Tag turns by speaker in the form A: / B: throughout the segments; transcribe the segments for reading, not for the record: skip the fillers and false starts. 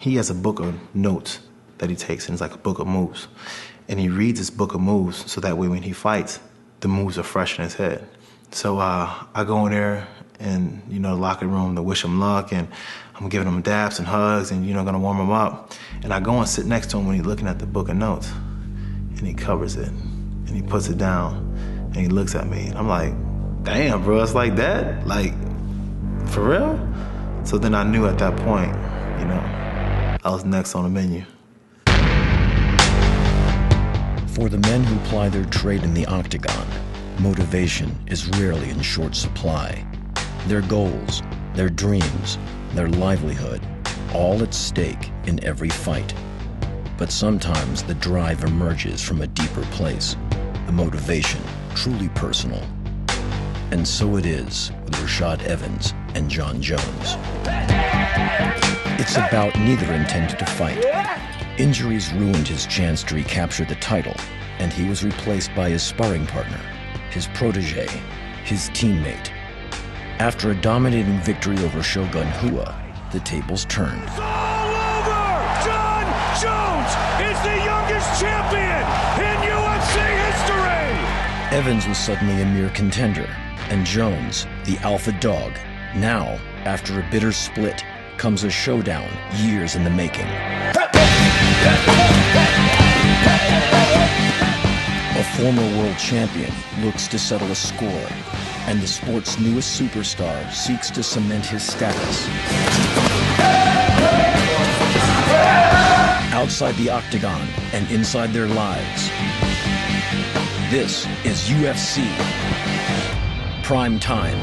A: he has a book of notes that he takes, and it's like a book of moves. And he reads this book of moves so that way when he fights, the moves are fresh in his head. So I go in there and, the locker room to wish him luck, and I'm giving him daps and hugs and, gonna warm him up. And I go and sit next to him when he's looking at the book of notes, and he covers it, and he puts it down, and he looks at me, and I'm like, damn, bro, it's like that? Like, for real? So then I knew at that point, I was next on the menu.
B: For the men who ply their trade in the octagon, motivation is rarely in short supply. Their goals, their dreams, their livelihood, all at stake in every fight. But sometimes the drive emerges from a deeper place, the motivation truly personal. And so it is with Rashad Evans and Jon Jones. It's about neither intended to fight. Injuries ruined his chance to recapture the title, and he was replaced by his sparring partner, his protege, his teammate. After a dominating victory over Shogun Hua, the tables turned.
C: It's all over! Jon Jones is the youngest champion in UFC history!
B: Evans was suddenly a mere contender, and Jones, the alpha dog. Now, after a bitter split, comes a showdown years in the making. A former world champion looks to settle a score, and the sport's newest superstar seeks to cement his status. Outside the octagon and inside their lives, this is UFC Primetime.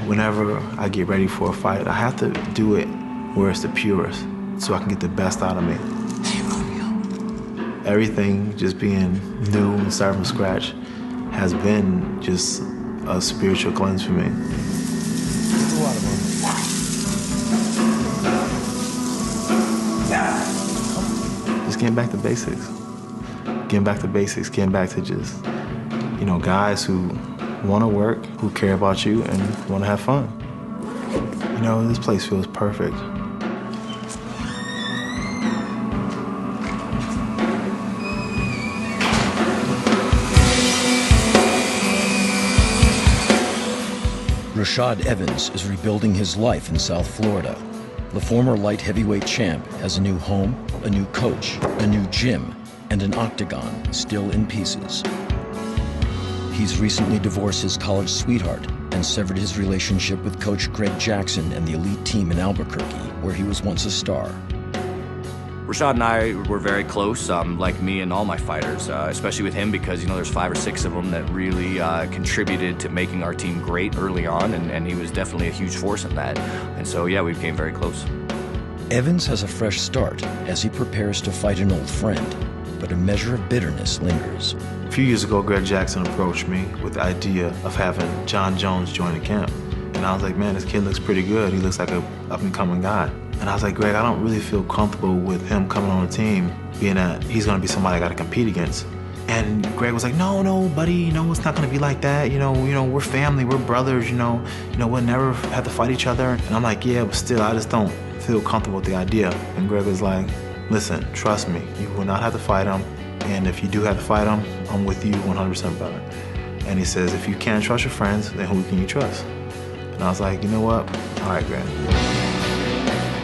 A: Whenever I get ready for a fight, I have to do it where it's the purest, so I can get the best out of me.
D: Hey, Romeo.
A: Everything just being new and starting from scratch has been just a spiritual cleanse for me. Just getting back to basics. Getting back to basics, getting back to just, guys who want to work, who care about you, and want to have fun. This place feels perfect.
B: Rashad Evans is rebuilding his life in South Florida. The former light heavyweight champ has a new home, a new coach, a new gym, and an octagon still in pieces. He's recently divorced his college sweetheart and severed his relationship with Coach Greg Jackson and the elite team in Albuquerque, where he was once a star.
E: Rashad and I were very close, like me and all my fighters, especially with him because, there's 5 or 6 of them that really contributed to making our team great early on, and he was definitely a huge force in that. And so, yeah, we became very close.
B: Evans has a fresh start as he prepares to fight an old friend, but a measure of bitterness lingers.
A: A few years ago, Greg Jackson approached me with the idea of having Jon Jones join the camp. And I was like, man, this kid looks pretty good. He looks like a up-and-coming guy. And I was like, Greg, I don't really feel comfortable with him coming on the team, being that he's gonna be somebody I gotta compete against. And Greg was like, no, buddy, it's not gonna be like that. We're family, we're brothers, we'll never have to fight each other. And I'm like, yeah, but still, I just don't feel comfortable with the idea. And Greg was like, listen, trust me, you will not have to fight him. And if you do have to fight him, I'm with you 100% brother. And he says, if you can't trust your friends, then who can you trust? And I was like, you know what? All right, Greg.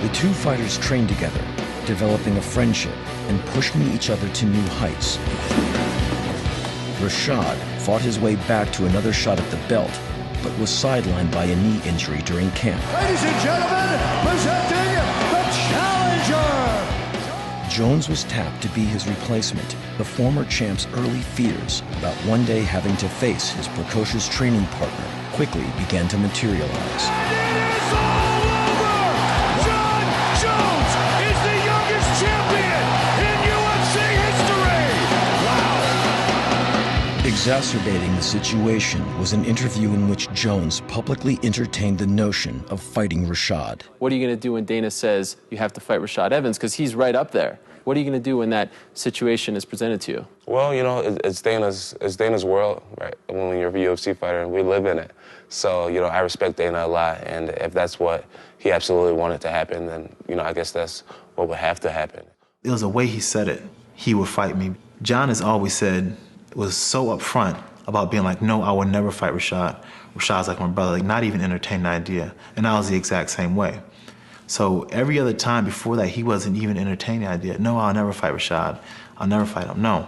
B: The two fighters trained together, developing a friendship and pushing each other to new heights. Rashad fought his way back to another shot at the belt, but was sidelined by a knee injury during camp.
C: Ladies and gentlemen, presenting the challenger!
B: Jones was tapped to be his replacement, the former champ's early fears about one day having to face his precocious training partner, quickly began to materialize.
C: It is all over! John Jones is the youngest champion in UFC history! Wow!
B: Exacerbating the situation was an interview in which Jones publicly entertained the notion of fighting Rashad.
F: What are you going to do when Dana says you have to fight Rashad Evans? Because he's right up there. What are you going to do when that situation is presented to you?
G: Well, you know, it's Dana's world, right? When you're a UFC fighter, we live in it. So, you know, I respect Dana a lot, and if that's what he absolutely wanted to happen, then, you know, I guess that's what would have to happen.
A: It was the way he said it. He would fight me. John has always said, was so upfront about being like, no, I would never fight Rashad. Rashad's like my brother, like not even entertain the idea. And I was the exact same way. So every other time before that, he wasn't even entertaining the idea. No, I'll never fight Rashad. I'll never fight him, no.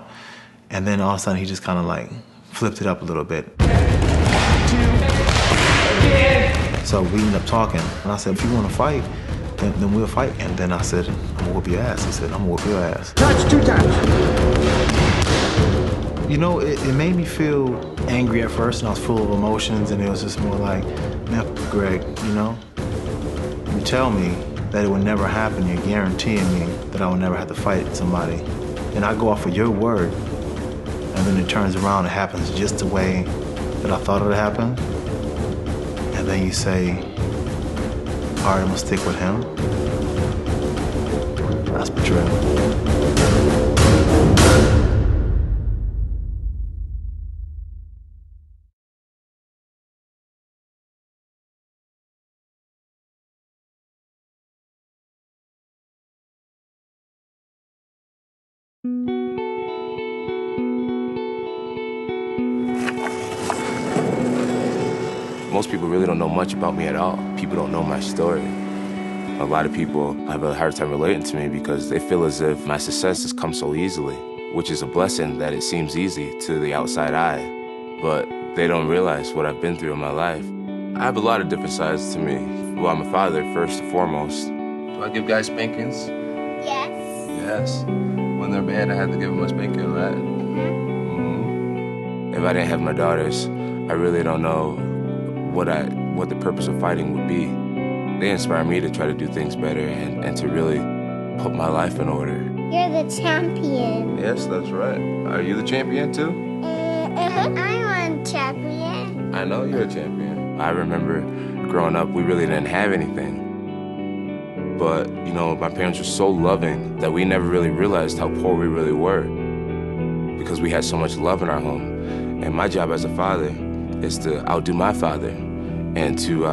A: And then all of a sudden, he just kind of like flipped it up a little bit. So we ended up talking, and I said, if you want to fight, then we'll fight. And then I said, I'm gonna whoop your ass. He said, I'm gonna whoop your ass.
H: Touch 2 times.
A: You know, it made me feel angry at first, and I was full of emotions, and it was just more like, man, Greg, you know? You tell me that it would never happen, you're guaranteeing me that I will never have to fight somebody. And I go off of your word, and then it turns around and happens just the way that I thought it would happen. And then you say, all right, I'm gonna stick with him. That's betrayal.
G: Most people really don't know much about me at all. People don't know my story. A lot of people have a hard time relating to me because they feel as if my success has come so easily, which is a blessing that it seems easy to the outside eye. But they don't realize what I've been through in my life. I have a lot of different sides to me. Well, I'm a father, first and foremost. Do I give guys spankings?
I: Yes.
G: Yes. When they're bad, I have to give them a spanking, right? Mm-hmm. If I didn't have my daughters, I really don't know what the purpose of fighting would be. They inspire me to try to do things better and to really put my life in order.
I: You're the champion.
G: Yes, that's right. Are you the champion too?
I: I'm a champion.
G: I know you're a champion. I remember growing up, we really didn't have anything. But, you know, my parents were so loving that we never really realized how poor we really were because we had so much love in our home. And my job as a father is to outdo my father and to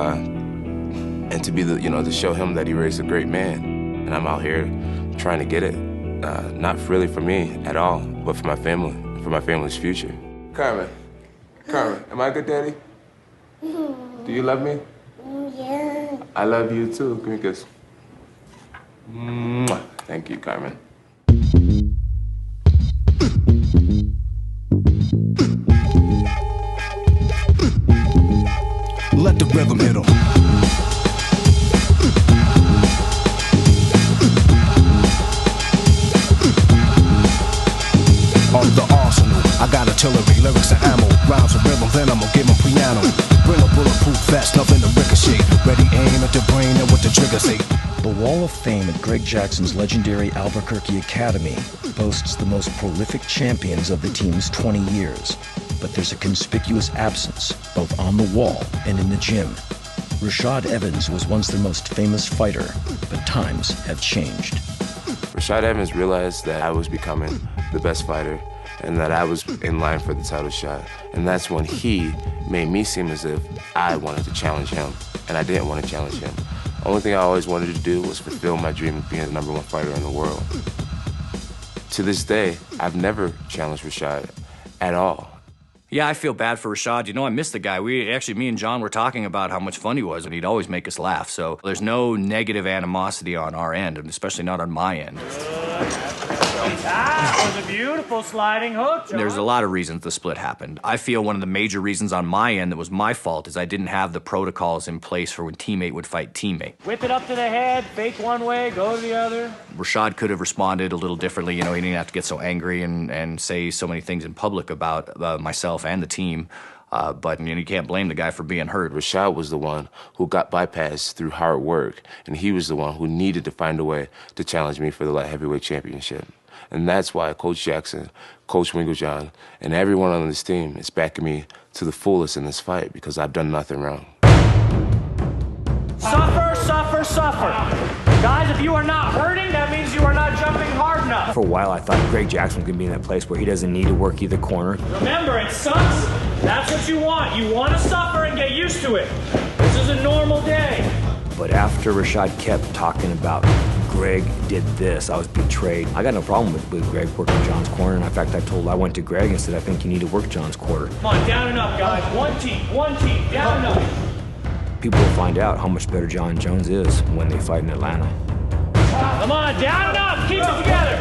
G: be the, you know, to show him that he raised a great man. And I'm out here trying to get it, not really for me at all, but for my family, for my family's future. Carmen, am I a good daddy? Do you love me?
I: Yeah.
G: I love you too. Give me a kiss. Mwah. Thank you, Carmen.
C: Let the rhythm hit 'em. On the arsenal, I got artillery, lyrics and ammo, rhymes and rhythm, then I'ma give 'em piano. Bring a bulletproof vest, nothing to ricochet. Ready aim at the brain and what the trigger say.
B: The Wall of Fame at Greg Jackson's legendary Albuquerque Academy boasts the most prolific champions of the team's 20 years. But there's a conspicuous absence, both on the wall and in the gym. Rashad Evans was once the most famous fighter, but times have changed.
G: Rashad Evans realized that I was becoming the best fighter and that I was in line for the title shot. And that's when he made me seem as if I wanted to challenge him, and I didn't want to challenge him. The only thing I always wanted to do was fulfill my dream of being the #1 fighter in the world. To this day, I've never challenged Rashad at all.
E: Yeah, I feel bad for Rashad. You know, I miss the guy. Me and John were talking about how much fun he was, and he'd always make us laugh. So there's no negative animosity on our end, and especially not on my end.
H: That was a beautiful sliding hook, John.
E: There's a lot of reasons the split happened. I feel one of the major reasons on my end that was my fault is I didn't have the protocols in place for when teammate would fight teammate.
H: Whip it up to the head, fake one way, go to the other.
E: Rashad could have responded a little differently. You know, he didn't have to get so angry and say so many things in public about myself and the team. But you can't blame the guy for being hurt.
G: Rashad was the one who got bypassed through hard work, and he was the one who needed to find a way to challenge me for the light heavyweight championship. And that's why Coach Jackson, Coach Winkeljohn, and everyone on this team is backing me to the fullest in this fight because I've done nothing wrong.
H: Suffer, suffer, suffer. Guys, if you are not hurting, that means you are not jumping hard enough.
J: For a while, I thought Greg Jackson was going to be in that place where he doesn't need to work either corner.
H: Remember, it sucks. That's what you want. You want to suffer and get used to it. This is a normal day.
J: But after Rashad kept talking about Greg did this, I was betrayed. I got no problem with Greg working John's corner. And in fact, I went to Greg and said, I think you need to work John's quarter.
H: Come on, down and up, guys. One team, down and up.
J: People will find out how much better John Jones is when they fight in Atlanta.
H: Come on, down and up. Keep it together.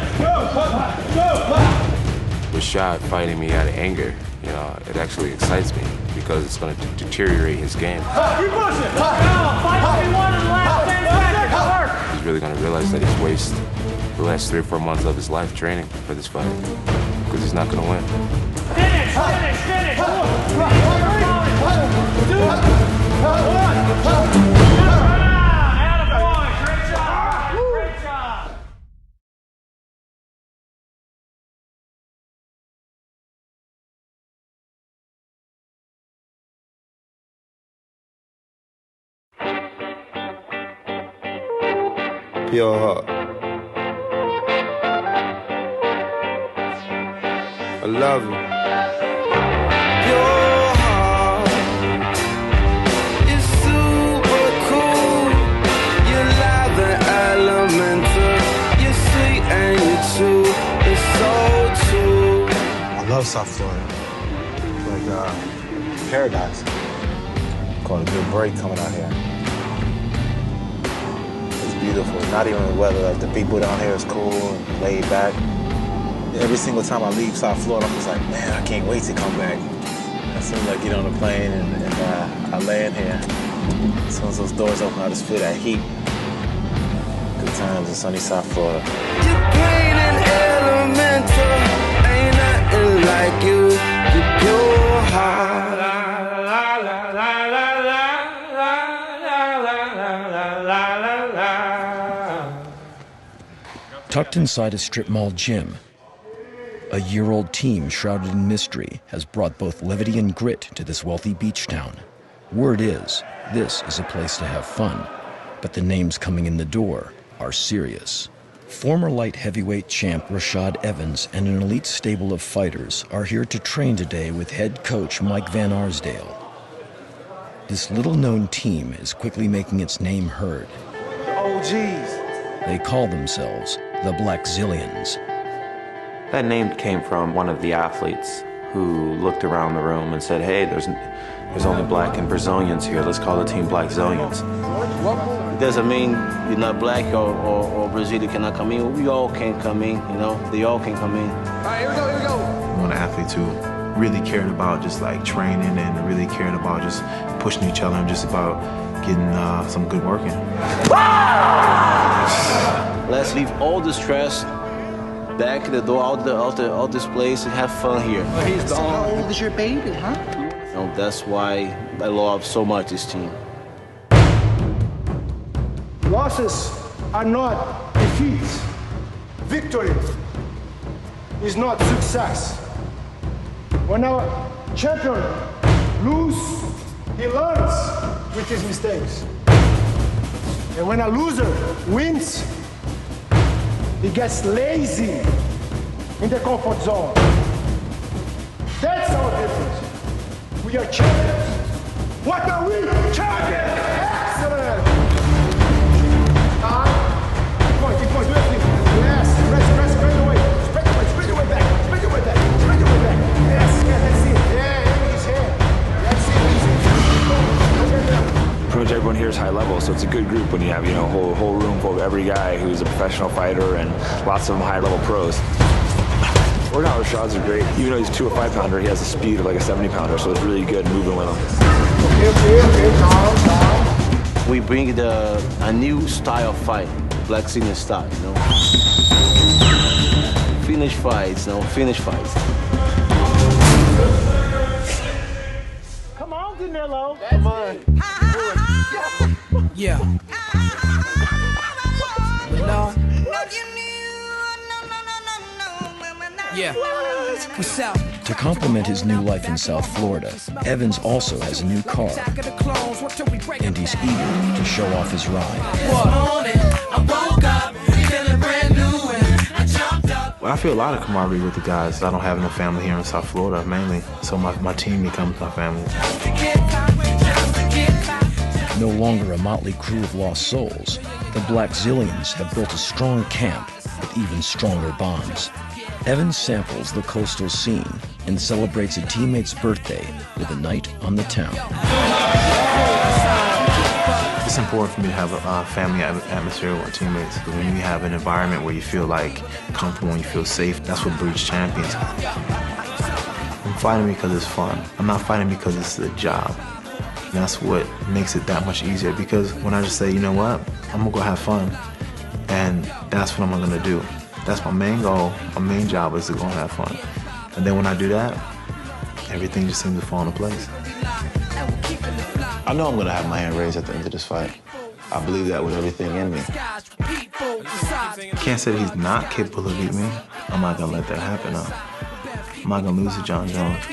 G: Rashad fighting me out of anger, it actually excites me because it's going to deteriorate his game.
H: Keep pushing. Fight what we want in the last 10 seconds. Work.
G: He's really going to realize that he's wasted the last 3 or 4 months of his life training for this fight because he's not going to win.
H: Finish. Great job.
K: Yo, I love you. Your heart is super cool. You're live and elemental. You're sweet and you're true. It's so true.
A: I love South Florida. Like paradise. Call it a good break coming out here. It's beautiful. Not even the weather. Like the people down here is cool and laid back. Every single time I leave South Florida, I'm just like, man, I can't wait to come back. As soon as I get on the plane and I land here, as soon as those doors open, I just feel that heat. Good times in sunny South Florida.
K: You're plain and elemental. Ain't nothing like you. You're pure heart.
B: Tucked inside a strip mall gym, a year-old team shrouded in mystery has brought both levity and grit to this wealthy beach town. Word is, this is a place to have fun, but the names coming in the door are serious. Former light heavyweight champ Rashad Evans and an elite stable of fighters are here to train today with head coach Mike Van Arsdale. This little-known team is quickly making its name heard.
K: OGs.
B: They call themselves the Black Zillions.
L: That name came from one of the athletes who looked around the room and said, hey, there's only black and Brazilians here. Let's call the team Black Zillions.
M: It doesn't mean you're not black or Brazilian cannot come in. We all can come in, They all can come in.
K: All right, here we go.
A: I want athletes who really caring about just like training and really caring about just pushing each other and just about getting some good work in.
M: Let's leave all the stress back at the door, out this place, and have fun here.
D: So how old is your baby, huh?
M: That's why I love so much this team.
N: Losses are not defeats. Victory is not success. When our champion loses, he learns with his mistakes. And when a loser wins, he gets lazy in the comfort zone. That's our difference. We are champions. What are we? Champions! Excellent! Keep going, do everything. Yes, press away. Spread your way back. Spread your way back. Yes, that's it. Yeah, he's here. That's it.
J: Pretty much everyone here is high level, so it's a good group when you have, a whole room full of every guy who's a professional fighter and lots of them high level pros. Working out Rashad's are great. Even though he's a 205-pounder, he has the speed of like a 70-pounder, so it's really good moving with him.
N: Okay, calm.
M: We bring a new style of fight, Black Zillion style, Finish fights, finish fights.
H: pillow.
N: Come on.
K: Yeah. Lord. Yeah. What's up?
B: To complement his new life in South Florida, Evans also has a new car, and he's eager to show off his ride.
A: Well, I feel a lot of camaraderie with the guys. I don't have no family here in South Florida, mainly, so my team becomes my family.
B: No longer a motley crew of lost souls, the Black Zillions have built a strong camp with even stronger bonds. Evans samples the coastal scene and celebrates a teammate's birthday with a night on the town.
A: It's important for me to have a family atmosphere with teammates. When you have an environment where you feel like comfortable and you feel safe, that's what breeds champions. I'm fighting because it's fun. I'm not fighting because it's a job. And that's what makes it that much easier, because when I just say, you know what, I'm gonna go have fun, and that's what I'm gonna do. That's my main goal. My main job is to go and have fun. And then when I do that, everything just seems to fall into place.
O: I know I'm gonna have my hand raised at the end of this fight. I believe that with everything in me.
A: Can't say that he's not capable of beating me. I'm not gonna let that happen, though. I'm not gonna lose to John Jones.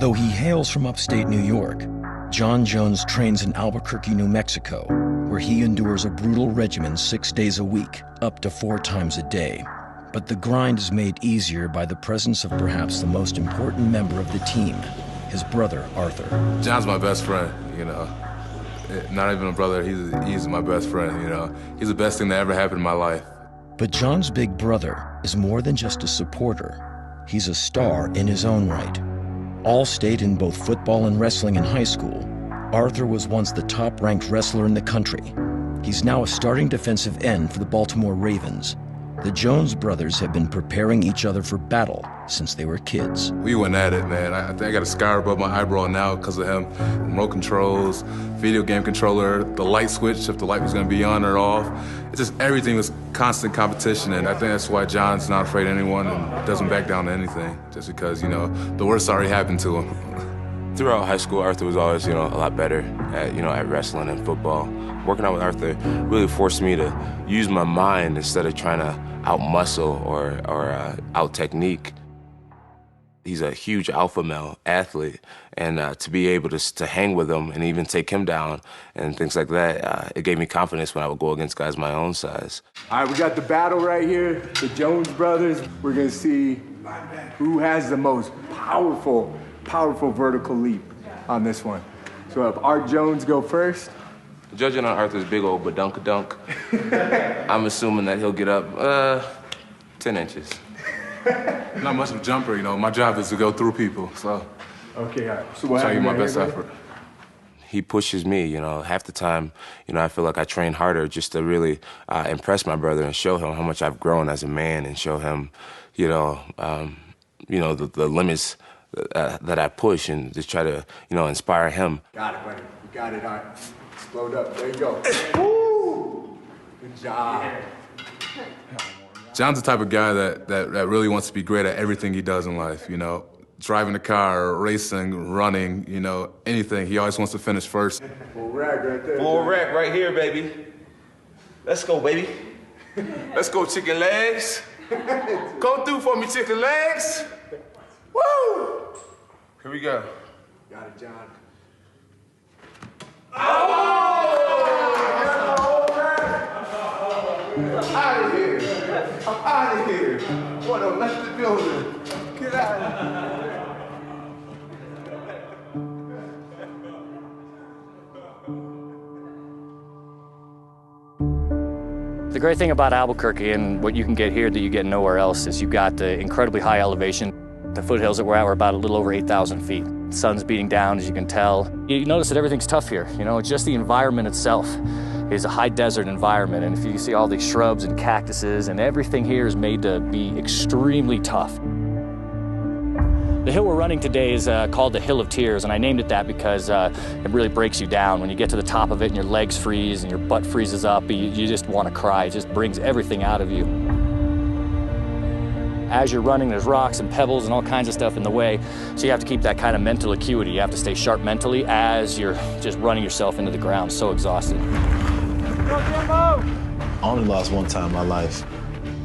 B: Though he hails from upstate New York, John Jones trains in Albuquerque, New Mexico, where he endures a brutal regimen 6 days a week, up to 4 times a day. But the grind is made easier by the presence of perhaps the most important member of the team, his brother, Arthur.
P: John's my best friend, you know. Not even a brother, he's my best friend, you know. He's the best thing that ever happened in my life.
B: But John's big brother is more than just a supporter. He's a star in his own right. All-state in both football and wrestling in high school, Arthur was once the top-ranked wrestler in the country. He's now a starting defensive end for the Baltimore Ravens. The Jones brothers have been preparing each other for battle since they were kids.
P: We went at it, man. I think I got a scar above my eyebrow now because of him. Remote controls, video game controller, the light switch, if the light was gonna be on or off. It's just everything was constant competition, and I think that's why John's not afraid of anyone and doesn't back down to anything, just because, you know, the worst already happened to him.
G: Throughout high school, Arthur was always, you know, a lot better at, you know, at wrestling and football. Working out with Arthur really forced me to use my mind instead of trying to out-muscle or out-technique. He's a huge alpha male athlete, and to be able to hang with him and even take him down and things like that, it gave me confidence when I would go against guys my own size.
N: All right, we got the battle right here, the Jones brothers. We're gonna see who has the most powerful vertical leap on this one. So if Art Jones go first.
G: Judging on Arthur's big old badunk-a-dunk, I'm assuming that he'll get up 10 inches.
P: Not much of a jumper, you know. My job is to go through people, so.
N: Okay, all right. So what
P: try to give my
N: happened
P: best
N: right
P: effort.
G: He pushes me, you know. Half the time, you know, I feel like I train harder just to really impress my brother and show him how much I've grown as a man and show him, you know, the limits that I push and just try to, you know, inspire him.
N: Got it, buddy. You got it, all right. Explode up. There you go. Woo! Good job.
P: John's the type of guy that really wants to be great at everything he does in life, you know. Driving a car, racing, running, you know, anything. He always wants to finish first.
N: Full rack right there.
O: Full rack right here, baby. Let's go, baby.
P: Let's go, chicken legs. Come through for me, chicken legs. Woo! Here we go.
N: Got it, John.
P: I'm out of here. I'm out of here. What a left the building. Get out of here.
E: The great thing about Albuquerque and what you can get here that you get nowhere else is you've got the incredibly high elevation. The foothills that we're at, we're about a little over 8,000 feet. The sun's beating down, as you can tell. You notice that everything's tough here. You know, it's just the environment itself. is a high desert environment, and if you see all these shrubs and cactuses, and everything here is made to be extremely tough. The hill we're running today is called the Hill of Tears, and I named it that because it really breaks you down. When you get to the top of it and your legs freeze and your butt freezes up, you just want to cry. It just brings everything out of you. As you're running, there's rocks and pebbles and all kinds of stuff in the way, so you have to keep that kind of mental acuity. You have to stay sharp mentally as you're just running yourself into the ground, so exhausted.
A: I only lost one time in my life,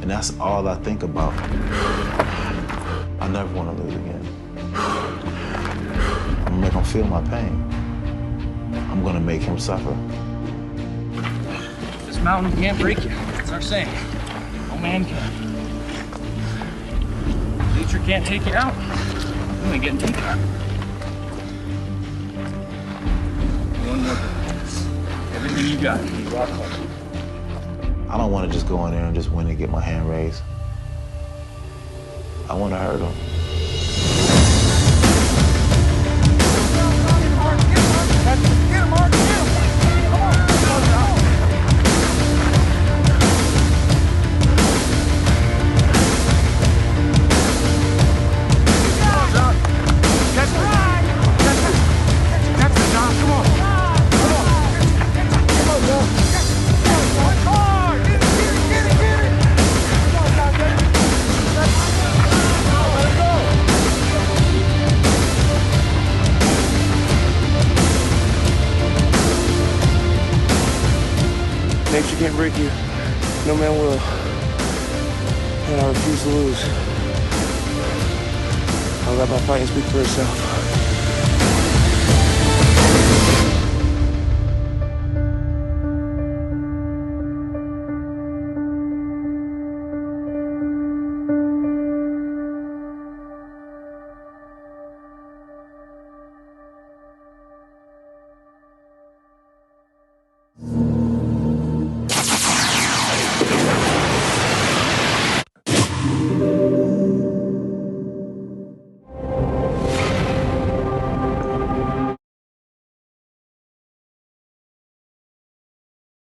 A: and that's all I think about. I never want to lose again. I'm gonna make him feel my pain. I'm gonna make him suffer.
H: This mountain can't break you. That's our saying. No man can. Nature can't take you out. You ain't getting taken out. One more thing. Everything you got. You rock hard.
A: I don't want to just go in there and just win and get my hand raised. I want to hurt him.
K: Nature can't break you. No man will. And I refuse to lose. I'll let my fighting speak for itself.